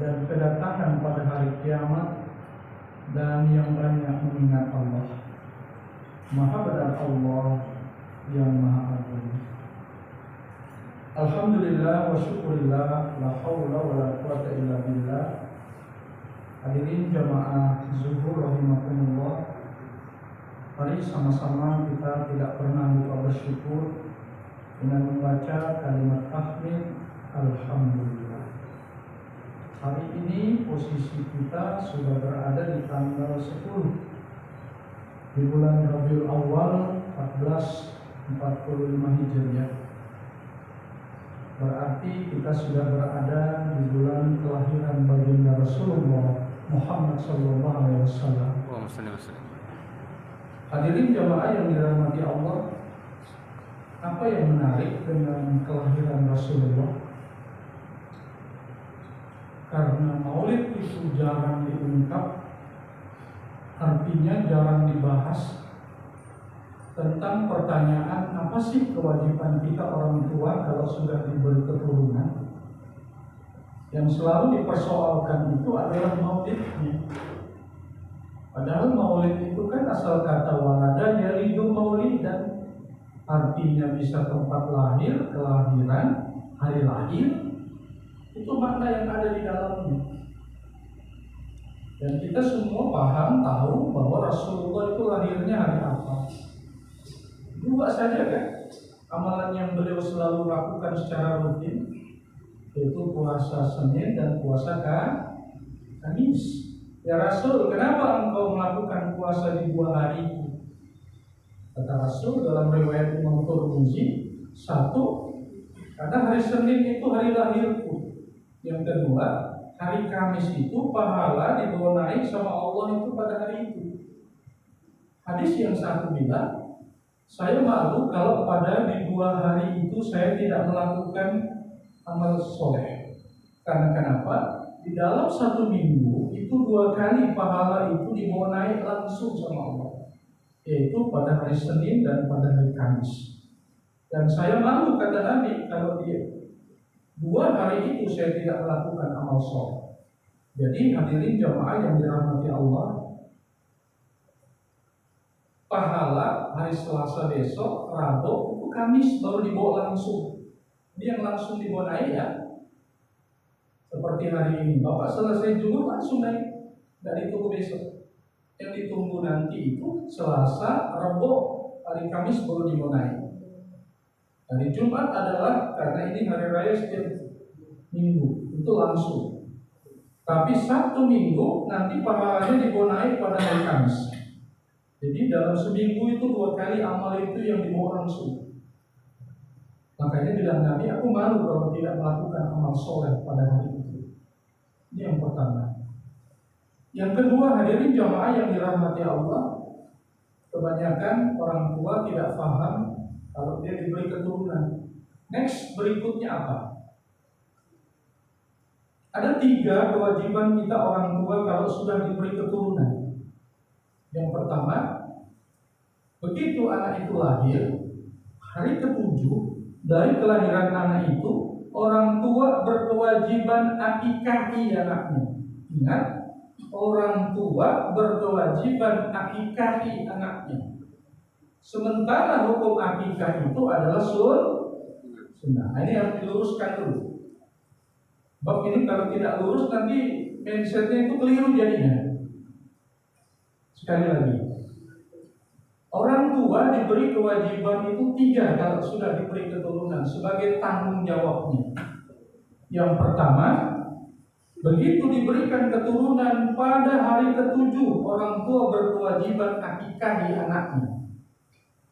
dan kedatangan pada hari kiamat, dan yang banyak mengingat Allah. Maha benar Allah yang Maha Agung. Alhamdulillah wa syukurillah, la haula wa la quwata illa billah. Hadirin jamaah zuhur rahimakumullah, mari sama-sama kita tidak pernah lupa bersyukur dengan membaca kalimat tahmid alhamdulillah. Hari ini posisi kita sudah berada di tanggal 10 di bulan Rabiul Awal 1445 Hijriah. Berarti kita sudah berada di bulan kelahiran baginda Rasulullah Muhammad sallallahu alaihi wasallam. Hadirin jamaah yang dirahmati Allah, apa yang menarik dengan kelahiran Rasulullah? Karena maulid itu jarang diungkap, artinya jarang dibahas tentang pertanyaan apa sih kewajiban kita orang tua kalau sudah diberi keturunan. Yang selalu dipersoalkan itu adalah maulidnya. Padahal maulid itu kan asal kata walada yalidu maulidan, artinya bisa tempat lahir, kelahiran, hari lahir. Itu makna yang ada di dalamnya. Dan kita semua paham, tahu bahwa Rasulullah itu lahirnya hari apa. Dua saja kan amalan yang beliau selalu lakukan secara rutin, yaitu puasa Senin dan puasa Kamis. Ya Rasul, kenapa engkau melakukan puasa di 2 hari itu? Kata Rasul dalam riwayat Imam Tirmidzi, 1, karena hari Senin itu hari lahirku. Yang kedua, hari Kamis itu pahala dibawa naik sama Allah itu pada hari itu. Hadis yang satu bilang, saya malu kalau pada di 2 hari itu saya tidak melakukan amal soleh. Karena kenapa? Di dalam 1 minggu itu 2 kali pahala itu dibawa naik langsung sama Allah, yaitu pada hari Senin dan pada hari Kamis. Dan saya malu, kata Nabi, kalau dia 2 hari itu saya tidak melakukan amal soleh. Jadi hadirin jamaah yang dirahmati Allah, pahala hari Selasa besok, Rabu, itu Kamis baru dibawa langsung. Ini yang langsung dibawa naik ya. Seperti hari ini, Bapak selesai Jumat langsung naik, tidak ditunggu besok. Yang ditunggu nanti itu Selasa, Rabu, hari Kamis baru dibawa naik. Hari Jumat adalah karena ini hari raya setiap minggu, itu langsung. Tapi Sabtu Minggu nanti pahalanya dibawa naik pada hari Kamis. Jadi dalam seminggu itu 2 kali amal itu yang dibawa langsung. Makanya bilang Nabi, aku malu kalau tidak melakukan amal soleh pada hari itu. Ini yang pertama. Yang kedua, hadirin jamaah yang dirahmati Allah, kebanyakan orang tua tidak paham kalau dia diberi keturunan. Next, berikutnya apa? Ada 3 kewajiban kita orang tua kalau sudah diberi keturunan. Yang pertama, begitu anak itu lahir, hari ke-7 dari kelahiran anak itu, orang tua berkewajiban akikahi anaknya. Ingat, orang tua berkewajiban akikahi anaknya. Sementara hukum akikah itu adalah sunnah. Ini harus diluruskan dulu. Bab ini kalau tidak lurus nanti mindsetnya itu keliru jadinya. Sekali lagi, orang tua diberi kewajiban itu 3 kalau sudah diberi keturunan sebagai tanggung jawabnya. Yang pertama, begitu diberikan keturunan pada hari ke-7, orang tua berkewajiban akikahi anaknya.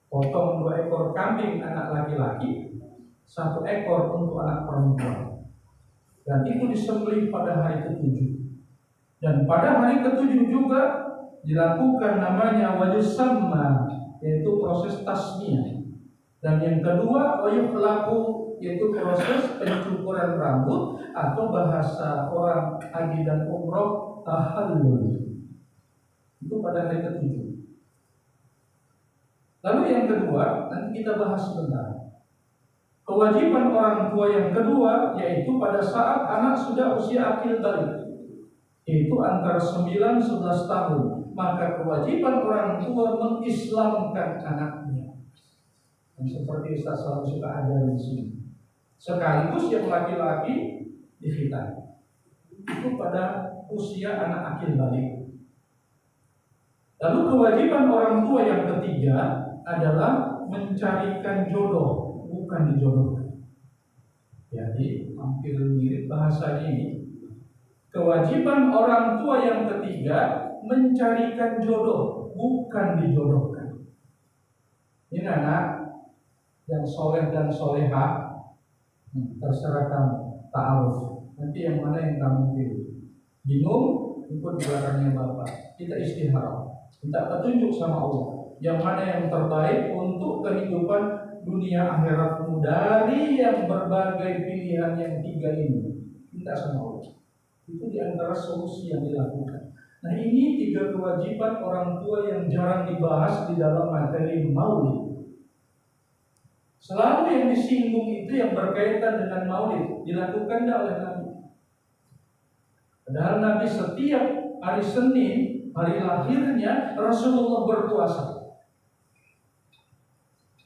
Potong 2 ekor kambing anak laki-laki, 1 ekor untuk anak perempuan. Dan itu disembelih pada hari ke-7. Dan pada hari ke-7 juga dilakukan namanya wayusamma, yaitu proses tasmiyah. Dan yang kedua wayuhlaku, yaitu proses pencukuran rambut atau bahasa orang haji dan umroh tahallul. Itu pada hari ke-7. Lalu yang kedua nanti kita bahas sebentar. Kewajiban orang tua yang kedua yaitu pada saat anak sudah usia akil balik, yaitu antara 9-11 tahun, maka kewajiban orang tua mengislamkan anaknya. Seperti Ustaz selalu suka ajarin di sini. Sekaligus yang laki-laki dikhitan. Itu pada usia anak akil balik. Lalu kewajiban orang tua yang ketiga adalah mencarikan jodoh, bukan dijodohkan. Jadi hampir mirip bahasa ini. Kewajiban orang tua yang ketiga mencarikan jodoh, bukan dijodohkan. Ini anak yang soleh dan solehah, terserah kamu, ta'aruf. Nanti yang mana yang kamu pilih. Bingung, ikut belakangnya Bapak. Kita istikharah, minta petunjuk sama Allah. Yang mana yang terbaik untuk kehidupan dunia akhiratmu dari yang berbagai pilihan yang tiga ini. Minta sama Allah. Itu diantara solusi yang dilakukan. Nah, ini tiga kewajiban orang tua yang jarang dibahas di dalam materi maulid. Selalu yang disinggung itu yang berkaitan dengan maulid dilakukan oleh Nabi. Padahal Nabi setiap hari Senin, hari lahirnya Rasulullah berpuasa.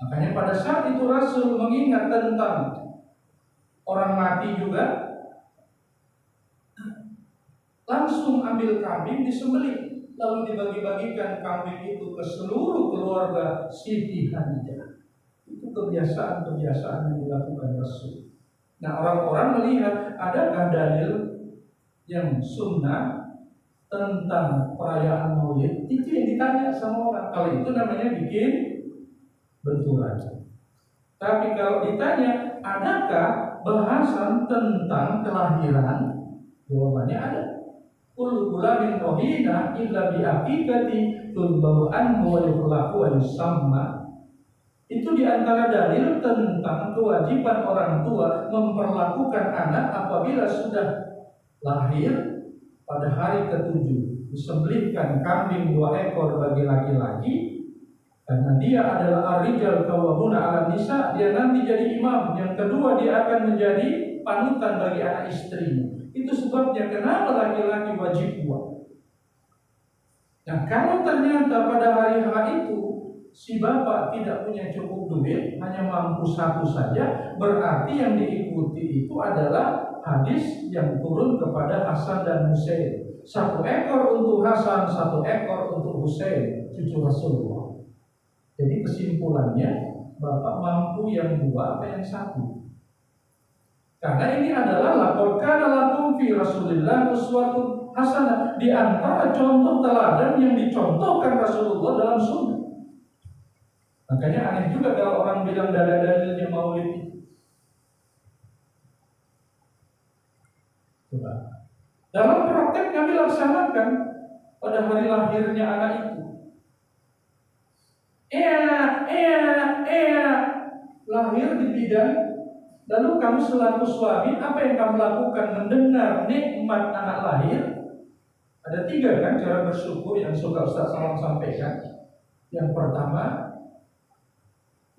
Makanya pada saat itu Rasul mengingat tentang orang mati juga, langsung ambil kambing disembelih, lalu dibagi-bagikan kambing itu ke seluruh keluarga Siti Khadijah. Itu kebiasaan-kebiasaan yang dilakukan Rasul. Nah, orang-orang melihat adakah dalil yang sunnah tentang perayaan maulid? Itu yang ditanya sama orang. Kalau itu namanya bikin benturan. Tapi kalau ditanya adakah bahasan tentang kelahiran, jawabannya ada. Kullu gulamin rohina illa bi aqiqati tulbau anhu wa yukhlaqu wa yusamma. Itu diantara dalil tentang kewajiban orang tua memperlakukan anak apabila sudah lahir pada hari ke-7. Disembelihkan kambing 2 ekor bagi laki-laki, karena dia adalah ar-rijal qawwamuna 'alan nisa, dia nanti jadi imam. Yang kedua, dia akan menjadi panutan bagi anak istrinya. Itu sebabnya kenapa laki-laki wajib buat. Nah, kalau ternyata pada hari H itu si bapak tidak punya cukup duit, hanya mampu satu saja, berarti yang diikuti itu adalah hadis yang turun kepada Hasan dan Husain. 1 ekor untuk Hasan, 1 ekor untuk Husain, cucu Rasulullah. Jadi kesimpulannya, bapak mampu yang 2 apa yang 1? Karena ini adalah laqad kana lakum fi Rasulillah uswatun hasanah, di antara contoh teladan yang dicontohkan Rasulullah dalam sunnah. Makanya aneh juga kalau orang bilang dalil-dalilnya maulid itu. Coba. Dalam praktek kami laksanakan pada hari lahirnya anak itu. Lahir di bidan. Lalu kamu selaku suami, apa yang kamu lakukan mendengar nikmat anak lahir? Ada 3 kan cara bersyukur yang suka Ustaz Salam sampaikan. Yang pertama,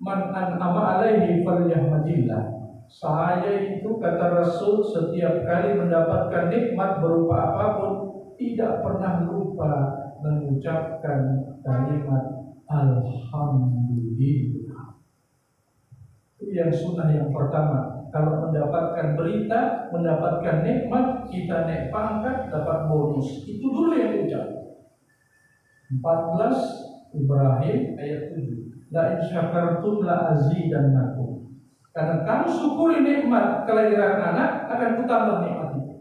man an'ama alaihi falyahmadillah. Saya itu, kata Rasul, setiap kali mendapatkan nikmat berupa apapun, tidak pernah lupa mengucapkan kalimat alhamdulillah. Itu yang sunnah yang pertama. Kalau mendapatkan berita, mendapatkan nikmat, kita naik pangkat, dapat bonus. Itu dulu yang diucap. 14 Ibrahim ayat 7. La in syakartum la azidannakum. Karena kamu syukuri nikmat kelahiran anak, akan kutambah nikmat itu.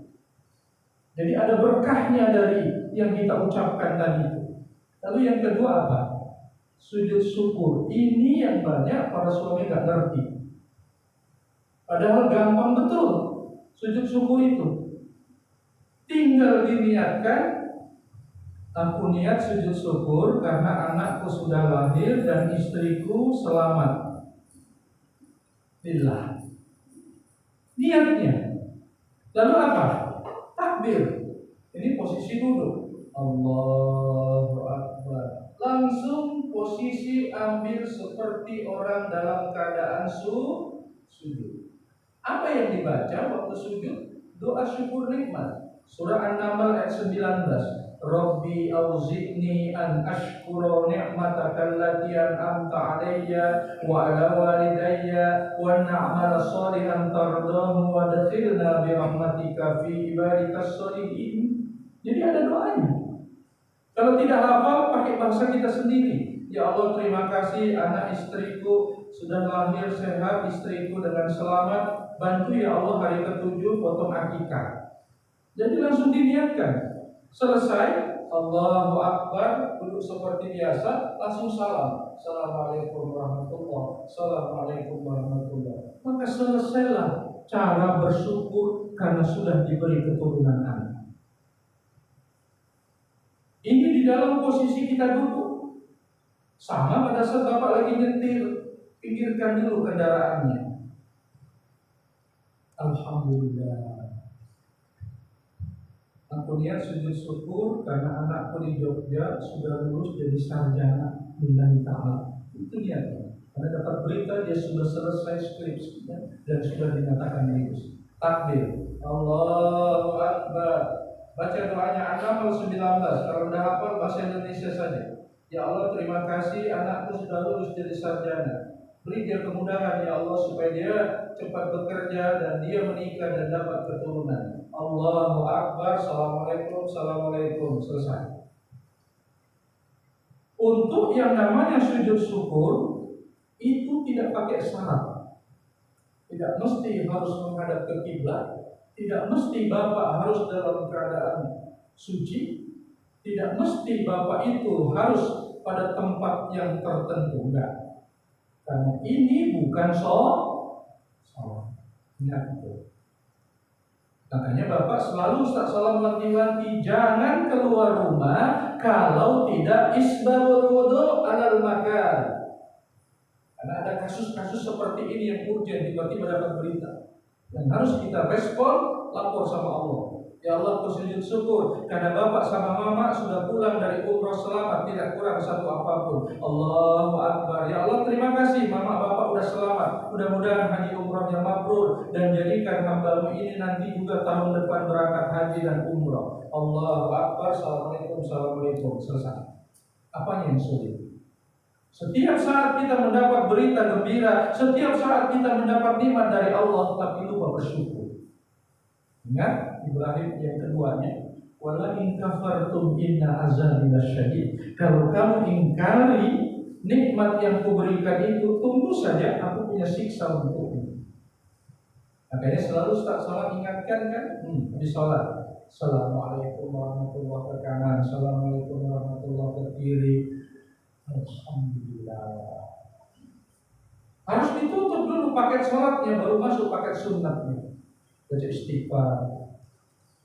Jadi ada berkahnya dari yang kita ucapkan tadi itu. Lalu yang kedua apa? Sujud syukur. Ini yang banyak para suami gak ngerti. Padahal gampang betul sujud syukur itu. Tinggal diniatkan, aku niat sujud syukur karena anakku sudah lahir dan istriku selamat. Lillah. Niatnya. Lalu apa? Takbir. Ini posisi duduk. Allahu Akbar. Langsung posisi ambil seperti orang dalam keadaan sujud. Apa yang dibaca waktu sujud? Doa syukur nikmat. Surah An-Naml ayat 19. Rabbi auzi'ni an ashkura ni'mataka allati an'amta 'alayya wa 'ala walidayya wa na'mala shalihan tardahu wa adkhilna bi rahmatika fi ibadikas shalihin. Jadi ada doanya. Kalau tidak hafal, pakai bahasa kita sendiri. Ya Allah, terima kasih anak istriku sudah lahir sehat, istriku dengan selamat. Bantu ya Allah hari ke-7 potong akikah. Jadi langsung diniatkan. Selesai, Allahu Akbar, duduk seperti biasa, langsung salam. Assalamualaikum warahmatullahi wabarakatuh. Assalamualaikum warahmatullahi wabarakatuh. Maka selesailah cara bersyukur karena sudah diberi keturunan anak. Ini di dalam posisi kita duduk. Sama pada saat Bapak lagi nyetir, pikirkan dulu kendaraannya. Alhamdulillah, aku niat sujud syukur karena anakku di Jogja sudah lulus jadi sarjana billahi ta'ala. Itu niatnya. Karena dapat berita dia sudah selesai skripsinya dan sudah dinyatakan lulus. Takbir, Allahu Akbar. Baca doanya An-Naml 19. Kalau sudah hafal bahasa Indonesia saja. Ya Allah, terima kasih anakku sudah lulus jadi sarjana. Beri dia kemudahan ya Allah supaya dia cepat bekerja dan dia menikah dan dapat keturunan. Allahu Akbar, Assalamualaikum, Assalamualaikum, selesai. Untuk yang namanya sujud syukur itu tidak pakai syarat. Tidak mesti harus menghadap ke kiblat, tidak mesti Bapak harus dalam keadaan suci, tidak mesti Bapak itu harus pada tempat yang tertentu, enggak. Karena ini bukan sholat. Ingat itu. Makanya Bapak selalu Ustaz Salam wanti-wanti jangan keluar rumah kalau tidak isbabul wudu alal makan. Karena ada kasus-kasus seperti ini yang urgent, tiba-tiba dapat berita dan harus kita respon, lapor sama Allah. Ya Allah, aku sujud syukur karena Bapak sama Mama sudah pulang dari umroh selamat, tidak kurang satu apapun. Allahu Akbar. Ya Allah, terima kasih Mama Bapak udah selamat. Mudah-mudahan haji umrohnya mabrur dan jadikan hamba-Mu ini nanti juga tahun depan berangkat haji dan umroh. Allahu Akbar. Assalamualaikum, Assalamualaikum. Selesai. Apanya yang sulit? Setiap saat kita mendapat berita gembira, setiap saat kita mendapat nikmat dari Allah, tapi lupa bersyukur. Ingat Ibrahim yang keduanya, wala in kafartum inna azabi lasyadid. Kalau kamu ingkari nikmat yang kuberikan itu, tunggu saja aku punya siksa untukmu. Makanya selalu Ustaz salat ingatkan kan, di salat. Assalamualaikum warahmatullahi wabarakatuh. Assalamualaikum warahmatullahi wabarakatuh. Alhamdulillah. Harus ditutup dulu paket salatnya, baru masuk paket sunnatnya. Baca istighfar,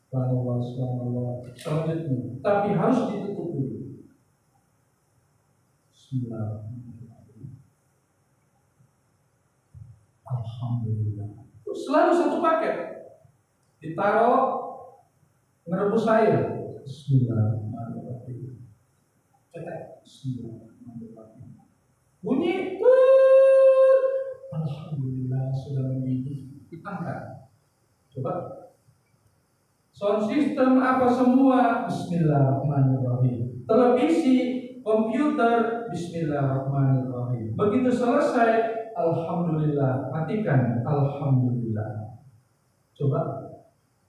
selanjutnya, tapi harus ditutup dulu. Bismillahirrahmanirrahim. Alhamdulillah. Selalu satu paket, ditaruh merebus air. Bismillahirrahmanirrahim. Cetek. Bismillahirrahmanirrahim. Bunyi, alhamdulillah sudah mendidih. Angkat. Coba. Sound system apa semua? Bismillahirrahmanirrahim. Televisi, komputer, Bismillahirrahmanirrahim. Begitu selesai, alhamdulillah. Matikan, alhamdulillah. Coba.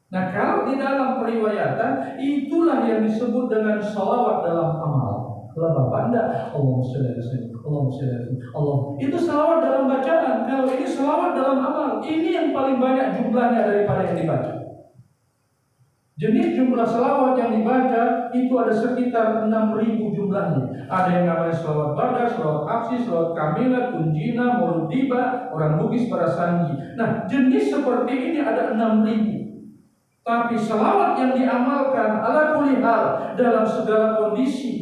Nah, kalau di dalam periwayatan itulah yang disebut dengan sholawat dalam amal. Kalau Bapak enggak, Allahumma sholli ala sayyidina, Allahumma sholli ala sayyidina, Allah. Itu selawat dalam bacaan. Kalau ini selawat dalam amal, ini yang paling banyak jumlahnya daripada yang dibaca. Jenis jumlah selawat yang dibaca itu ada sekitar 6.000 jumlahnya. Ada yang namanya selawat badar, selawat absi, selawat kamilah, tunjina, maulud tiba, orang Bugis, para sanji. Nah, jenis seperti ini ada 6.000. Tapi selawat yang diamalkan ala kulli hal dalam segala kondisi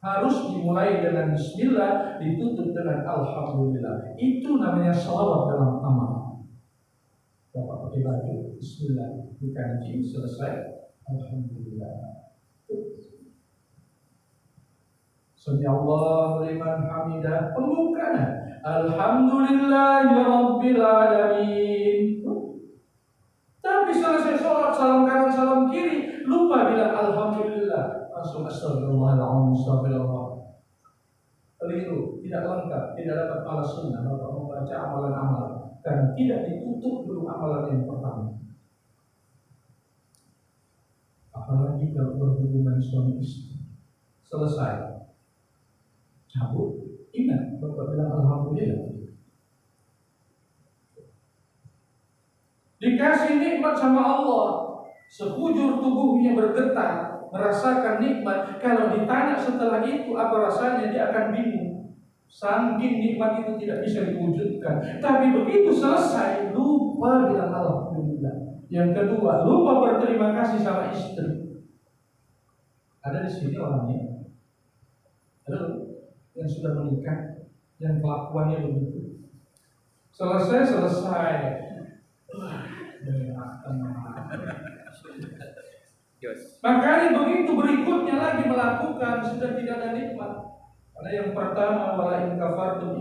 harus dimulai dengan bismillah, ditutup dengan alhamdulillah. Itu namanya selawat dalam amal. Bapak pakai baju, bismillah, dikaji, selesai, alhamdulillah. Sami Allahu liman hamidah, pembukaan. Alhamdulillahirabbil alamin. Tapi selesai sholat, salam kanan, salam kiri, lupa bilang alhamdulillah. Langsung astagfirullahaladzim, astagfirullah. Keliru, tidak lengkap, tidak dapat pahala sunnah Bapak membaca amalan-amalan dan tidak ditutup dulu amalan yang pertama. Apalagi kalau berhubungan suami istri, selesai cabut, ingat Bapak bilang alhamdulillah. Dikasih nikmat sama Allah, sekujur tubuhnya bergetar, merasakan nikmat. Kalau ditanya setelah itu apa rasanya, dia akan bingung. Saking nikmat itu tidak bisa diwujudkan. Tapi begitu selesai, lupa bilang alhamdulillah. Yang kedua, lupa berterima kasih sama istri. Ada di sini orangnya, ada yang sudah menikah, yang kelakuannya begitu. Selesai. Makanya begitu berikutnya lagi melakukan sudah tidak ada nikmat. Karena yang pertama wala in kafartum